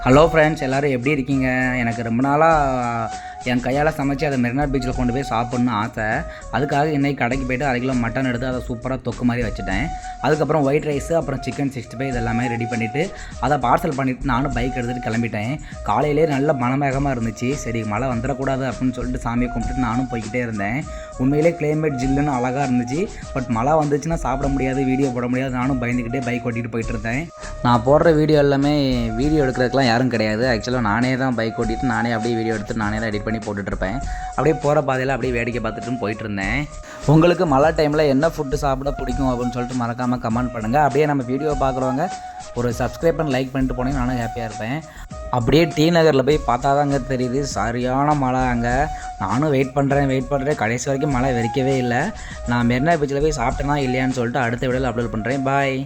Hello friends, எல்லோரும் எப்படி இருக்கீங்க? எனக்கு ரொம்ப நாளாக என் கையால் சமைச்சு அதை மெரினா பீச்சில் கொண்டு போய் சாப்பிட்ணுன்னு ஆசை. அதுக்காக இன்றைக்கி கடைக்கு போய்ட்டு 1/2 கிலோ மட்டன் எடுத்து அதை சூப்பராக தொக்கு மாதிரி வச்சுட்டேன். அதுக்கப்புறம் ஒயிட் ரைஸு, அப்புறம் சிக்கன் 65 இதெல்லாமே ரெடி பண்ணிவிட்டு அதை பார்சல் பண்ணிவிட்டு நானும் பைக் எடுத்துகிட்டு கிளம்பிட்டேன். காலையிலே நல்ல மனமேகமாக இருந்துச்சு. சரி, மழை வந்துடக்கூடாது அப்படின்னு சொல்லிட்டு சாமியை கும்பிட்டுட்டு நானும் போய்கிட்டே இருந்தேன். உண்மையிலே கிளைமேட் ஜில்லுன்னு அழகாக இருந்துச்சு. பட் மழை வந்துச்சுன்னா சாப்பிட முடியாது, வீடியோ போட முடியாது. நானும் பயந்துக்கிட்டே பைக் ஓட்டிகிட்டு போயிட்டு இருந்தேன். நான் போடுற வீடியோ எல்லாமே வீடியோ எடுக்கிறதுக்கெலாம் யாரும் கிடையாது. ஆக்சுவலாக நானே தான் பைக் ஓட்டிட்டு நானே அப்படியே வீடியோ எடுத்து நானே தான் எடிட் பண்ணி போட்டுட்ருப்பேன். அப்படியே போகிற பாதையில் அப்படியே வேடிக்கை பார்த்துட்டு போயிட்டு இருந்தேன். உங்களுக்கு மழை டைமில் என்ன ஃபுட்டு சாப்பிட பிடிக்கும் அப்படின்னு சொல்லிட்டு மறக்காமல் கமெண்ட் பண்ணுங்கள். அப்படியே நம்ம வீடியோவை பார்க்குறவங்க ஒரு சப்ஸ்கிரைப் பண்ணி லைக் பண்ணிட்டு போனீங்க, நானும் ஹாப்பியாக இருப்பேன். அப்படியே டி நகரில் போய் பார்த்தா தாங்க தெரியுது, சரியான மழை அங்கே. நானும் வெயிட் பண்ணுறேன். கடைசி வரைக்கும் மழை வெறிக்கவே இல்லை. நான் மெரினா பீச்சில் போய் சாப்பிட்டேனா இல்லையான்னு சொல்லிட்டு அடுத்த வீடியோவில் அப்லோட் பண்ணுறேன். பாய்.